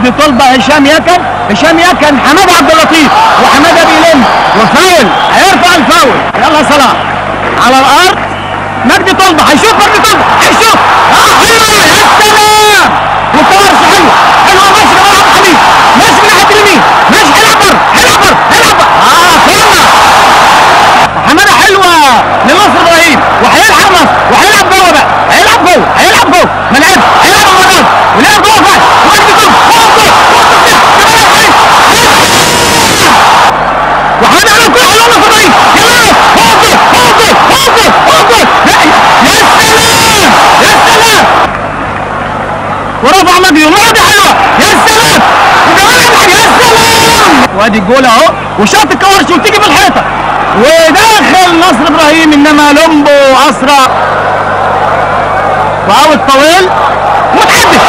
مجدي طلبه هشام يكن حماده عبد اللطيف، وحماده بيلم وفاول، هيرفع الفاول. يلا صلاح على الارض، مجدي طلبه هيشوف، حلوه يا سلام، وكورس حلوه ماشي من عبد الحميد، ماشي من ناحيه اليمين، ماشي هيلعب بره كورنر. حماده حلوه لنصر ابراهيم، وهيلعب نصر وهيلعب جوه بقى، هيلعب جوه ما لعبش، هيلعب المره ولعب جوه فعلا، ومجدي طلبه وحماده على الكوره على نصر ابراهيم، يلا يا سلام ورفع مجدي ومجدي حلوه يا سلام، وكمان يا سلام، وادي الجول اهو، وشاط الكورش وتيجي في الحيطه وداخل نصر ابراهيم، انما لومبو اسرع واوت طويل متحدث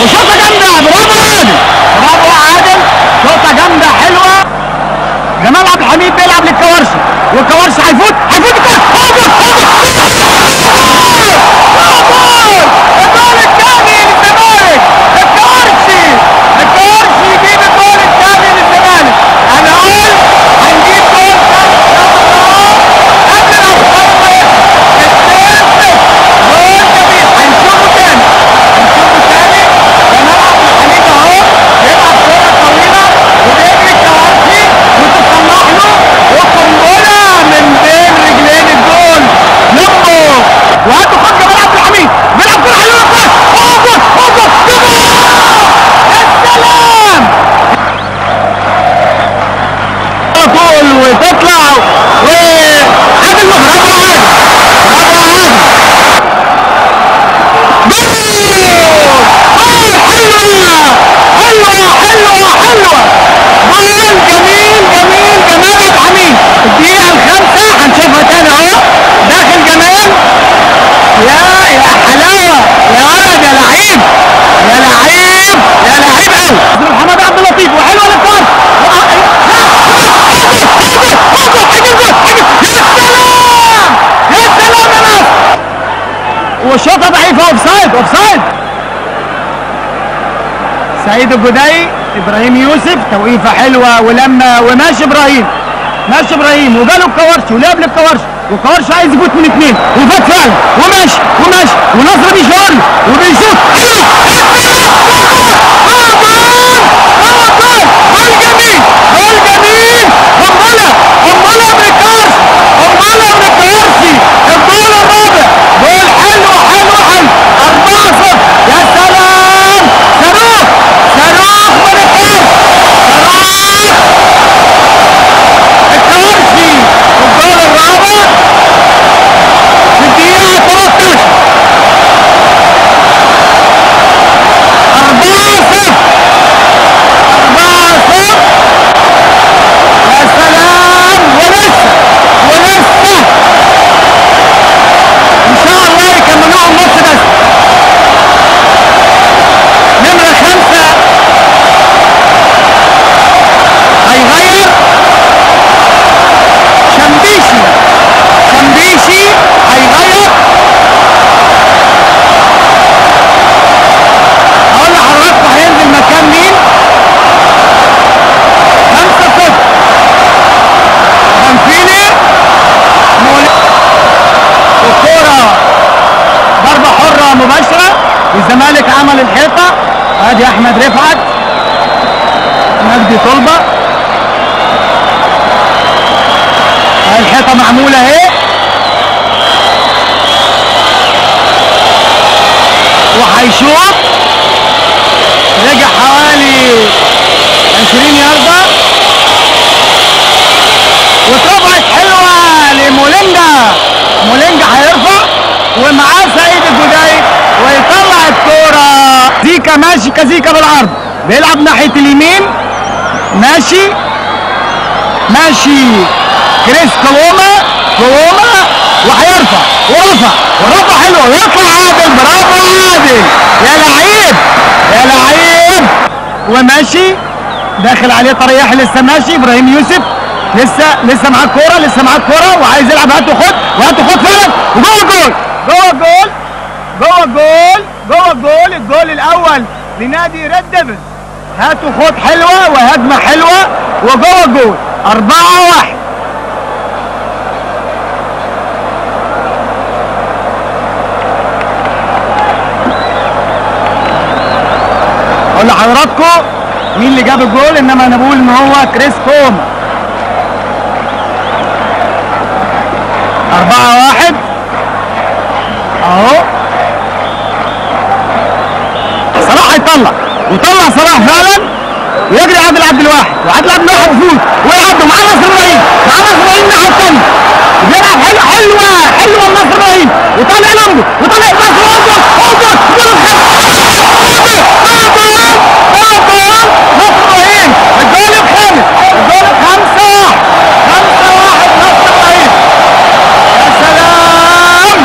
وشوطه جامده، برافو عادل، شوطه جامده حلوه. جمال عبد الحميد بيلعب للكورشي، والكورشي هيفوت الجول الثاني للزمالك، الكورشي يجيب الجول الثاني للزمالك. انا اقول هنجيب جول ثاني قبل الاوقات، جول جميل، هنشوفه تاني. جمال عبد الحميد اهو بيلعب كوره طويله وبيجري الكوارثي وتتصلح له، وقنبله من بين رجلين الجول لومبو، وهاتوا خد جمال عبد الحميد بيلعب كوره حلوه جول يا سلام، طول وتطلع وعادل برافو جول جميل جمال عبد الحميد. الدقيقة الخامسة هنشوفها تاني اهو، داخل جمال، يا حلاوة يا ولد، يا لعيب قوي. حماده عبد اللطيف وحلوة للكورة، يا سلام يا ناس، والشوطة ضعيفة، اوفسايد. سعيد الجدي، ابراهيم يوسف، توقيفه حلوه ولما وماشي ابراهيم وجاله الكورشي ولعب للكورشي، والكورشي عايز يفوت من اثنين وفات فعلا وماشي ونصر بيشاور وبيشوط جول جميل، قنبله من الكورشي، الجول الرابع، جول حلو 4-0. يا سلام، صاروخ من الكورشي، الجول الرابع في الدقيقة 13، 4-0. يا سلام، ولسه ان شاء الله يكملوها النص بس. نمرة 5 هيغير، شمبيشي هيغير. هقول لحضراتكم هينزل مكان مين. 5-0 بنفيلي، والكورة ضربة حرة مباشرة، والزمالك عمل الحيطة. ادي احمد رفعت، مجدي طلبة، الحيطة معمولة اهي، وهيشوط، رجع حوالي 20 ياردة، واترفعت حلوة لمولينجا هيرفع، ومعاه سعيد الجدي ويطلع الكورة. زيكا ماشي كزيكا بالعرض، بيلعب ناحية اليمين، ماشي كريس كولوما. وهيرفع ورفع حلوه ويطلع عادل. برافو عادل، يا لعيب يا لعيب. وماشي داخل عليه طريح، لسه ماشي ابراهيم يوسف، لسه معاه الكوره وعايز يلعب. هاتوا خد فعلا، وجوه الجول. الجول الاول لنادي ريد ديفل. هاتوا خد حلوه وهجمه حلوه وجوه الجول. 4-1. اقول لحضراتكم مين اللي جاب الجول، انما انا بقول ان هو كريس كوم. 4-1 اهو. صلاح هيطلع صلاح فعلا، ويجري عادل عبد الواحد ويفوت ويعدوا مع نصر ابراهيم. الناحيه الثانيه بيلعب حلوه نصر ابراهيم، وطالع لمبو نصر ابراهيم. الجول الخامس 5-1 نصر ابراهيم. يا سلام.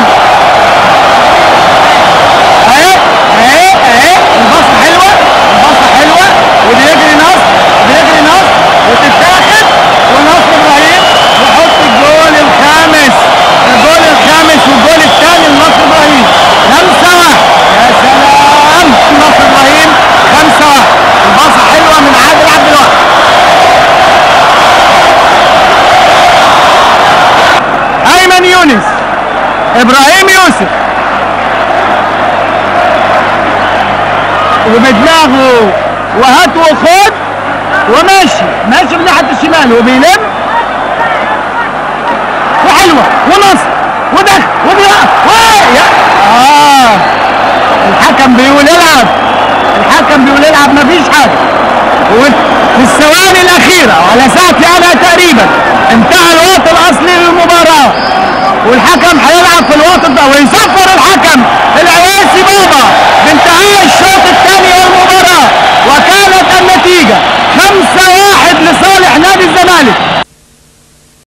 اهي الباصه حلوه وبيجري نصر وتتاخد، ونصر ابراهيم يحط الجول الخامس والجول الثاني لنصر ابراهيم. 5-1. يا سلام. نصر ابراهيم 5-1. الباصه حلوه من عادل عبد الواحد. ايمن يونس، ابراهيم يوسف، وبدماغه وهات وخد وماشي من ناحيه الشمال وبيلم وحلوه ونصر ودخل الحكم بيقول العب مفيش حاجه. وفي الثواني الاخيره وعلى ساعه لعبها تقريبا انتهى الوقت الاصلي للمباراه، والحكم هيلعب في الوقت ده ويصفر